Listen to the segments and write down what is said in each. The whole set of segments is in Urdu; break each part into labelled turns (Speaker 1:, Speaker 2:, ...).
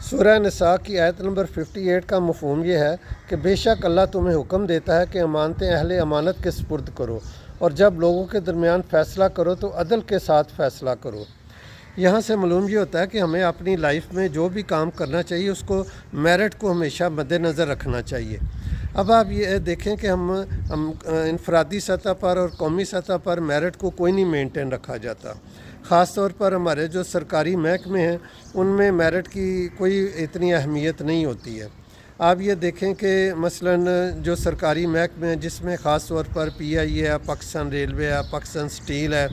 Speaker 1: سورہ نساء کی آیت نمبر 58 کا مفہوم یہ ہے کہ بے شک اللہ تمہیں حکم دیتا ہے کہ امانتیں اہل امانت کے سپرد کرو، اور جب لوگوں کے درمیان فیصلہ کرو تو عدل کے ساتھ فیصلہ کرو۔ یہاں سے معلوم یہ ہوتا ہے کہ ہمیں اپنی لائف میں جو بھی کام کرنا چاہیے اس کو میرٹ کو ہمیشہ مد نظر رکھنا چاہیے۔ اب آپ یہ دیکھیں کہ ہم انفرادی سطح پر اور قومی سطح پر میرٹ کو کوئی نہیں مینٹین رکھا جاتا۔ خاص طور پر ہمارے جو سرکاری محکمے ہیں ان میں میرٹ کی کوئی اتنی اہمیت نہیں ہوتی ہے۔ آپ یہ دیکھیں کہ مثلاً جو سرکاری محکمے ہیں جس میں خاص طور پر پی آئی اے ہے، پاکستان ریلوے ہے، پاکستان سٹیل ہے،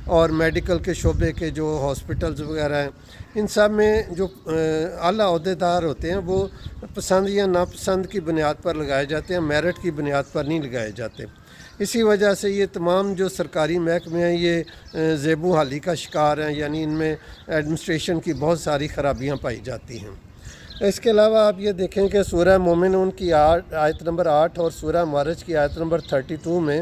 Speaker 1: اور میڈیکل کے شعبے کے جو ہاسپٹلز وغیرہ ہیں، ان سب میں جو اعلیٰ عہدیدار ہوتے ہیں وہ پسند یا ناپسند کی بنیاد پر لگائے جاتے ہیں، میرٹ کی بنیاد پر نہیں لگائے جاتے۔ اسی وجہ سے یہ تمام جو سرکاری محکمے ہیں یہ زیب و حالی کا شکار ہیں، یعنی ان میں ایڈمنسٹریشن کی بہت ساری خرابیاں پائی جاتی ہیں۔ اس کے علاوہ آپ یہ دیکھیں کہ سورہ مومنون کی آیت نمبر 8 اور سورہ معارج کی آیت نمبر 32 میں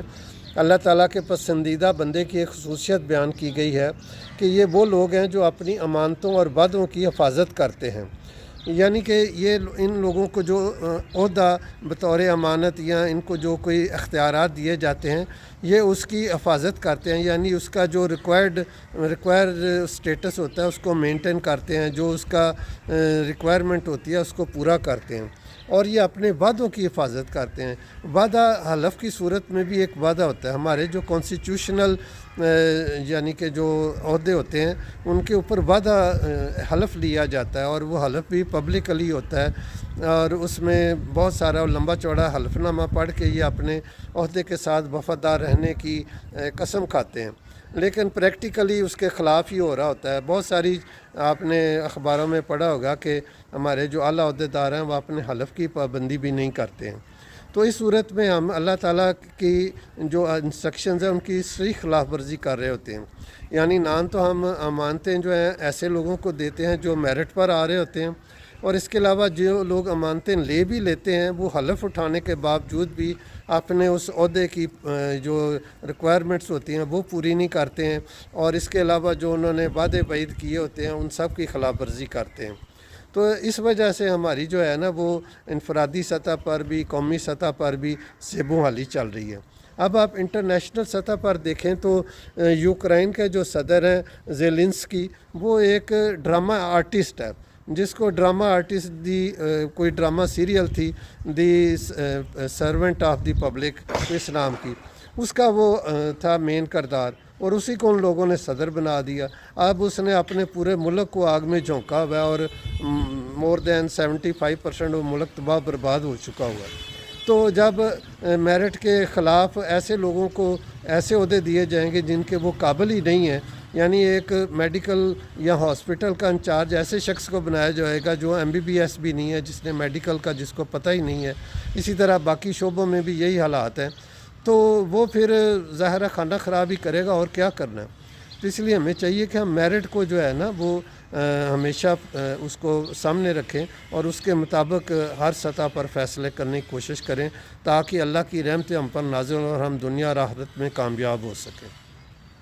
Speaker 1: اللہ تعالیٰ کے پسندیدہ بندے کی ایک خصوصیت بیان کی گئی ہے کہ یہ وہ لوگ ہیں جو اپنی امانتوں اور وعدوں کی حفاظت کرتے ہیں، یعنی کہ یہ ان لوگوں کو جو عہدہ بطور امانت یا ان کو جو کوئی اختیارات دیے جاتے ہیں یہ اس کی حفاظت کرتے ہیں، یعنی اس کا جو ریکوائر سٹیٹس ہوتا ہے اس کو مینٹین کرتے ہیں، جو اس کا ریکوائرمنٹ ہوتی ہے اس کو پورا کرتے ہیں، اور یہ اپنے وعدوں کی حفاظت کرتے ہیں۔ وعدہ حلف کی صورت میں بھی ایک وعدہ ہوتا ہے۔ ہمارے جو کانسٹیٹیوشنل یعنی کہ جو عہدے ہوتے ہیں ان کے اوپر وعدہ حلف لیا جاتا ہے، اور وہ حلف بھی پبلکلی ہوتا ہے، اور اس میں بہت سارا لمبا چوڑا حلف نامہ پڑھ کے یہ اپنے عہدے کے ساتھ وفادار رہنے کی قسم کھاتے ہیں، لیکن پریکٹیکلی اس کے خلاف ہی ہو رہا ہوتا ہے۔ بہت ساری آپ نے اخباروں میں پڑھا ہوگا کہ ہمارے جو اعلیٰ عہدیدار ہیں وہ اپنے حلف کی پابندی بھی نہیں کرتے ہیں۔ تو اس صورت میں ہم اللہ تعالیٰ کی جو انسٹرکشنز ہیں ان کی صحیح خلاف ورزی کر رہے ہوتے ہیں، یعنی نہ تو ہم امانتیں جو ہیں ایسے لوگوں کو دیتے ہیں جو میرٹ پر آ رہے ہوتے ہیں، اور اس کے علاوہ جو لوگ امانتیں لے بھی لیتے ہیں وہ حلف اٹھانے کے باوجود بھی اپنے اس عہدے کی جو ریکوائرمنٹس ہوتی ہیں وہ پوری نہیں کرتے ہیں، اور اس کے علاوہ جو انہوں نے وعدے وعید کیے ہوتے ہیں ان سب کی خلاف ورزی کرتے ہیں۔ تو اس وجہ سے ہماری جو ہے نا وہ انفرادی سطح پر بھی قومی سطح پر بھی زیب و حالی چل رہی ہے۔ اب آپ انٹرنیشنل سطح پر دیکھیں تو یوکرائن کے جو صدر ہیں زیلنسکی، وہ ایک ڈرامہ آرٹسٹ ہے، جس کو ڈرامہ آرٹسٹ کوئی ڈرامہ سیریل تھی دی سرونٹ آف دی پبلک اس نام کی، اس کا وہ تھا مین کردار، اور اسی کو ان لوگوں نے صدر بنا دیا۔ اب اس نے اپنے پورے ملک کو آگ میں جھونکا ہوا ہے، اور مور دین 75% وہ ملک تباہ برباد ہو چکا ہوا ہے۔ تو جب میرٹ کے خلاف ایسے لوگوں کو ایسے عہدے دیے جائیں گے جن کے وہ قابل ہی نہیں ہیں، یعنی ایک میڈیکل یا ہاسپٹل کا انچارج ایسے شخص کو بنایا جائے گا جو MBBS بھی نہیں ہے، جس نے میڈیکل کا جس کو پتہ ہی نہیں ہے، اسی طرح باقی شعبوں میں بھی یہی حالات ہیں، تو وہ پھر ظاہرہ خانہ خراب ہی کرے گا، اور کیا کرنا ہے۔ تو اس لیے ہمیں چاہیے کہ ہم میرٹ کو جو ہے نا وہ ہمیشہ اس کو سامنے رکھیں، اور اس کے مطابق ہر سطح پر فیصلے کرنے کی کوشش کریں، تاکہ اللہ کی رحمت ہم پر نازل ہو اور ہم دنیا اور آخرت میں کامیاب ہو سکیں۔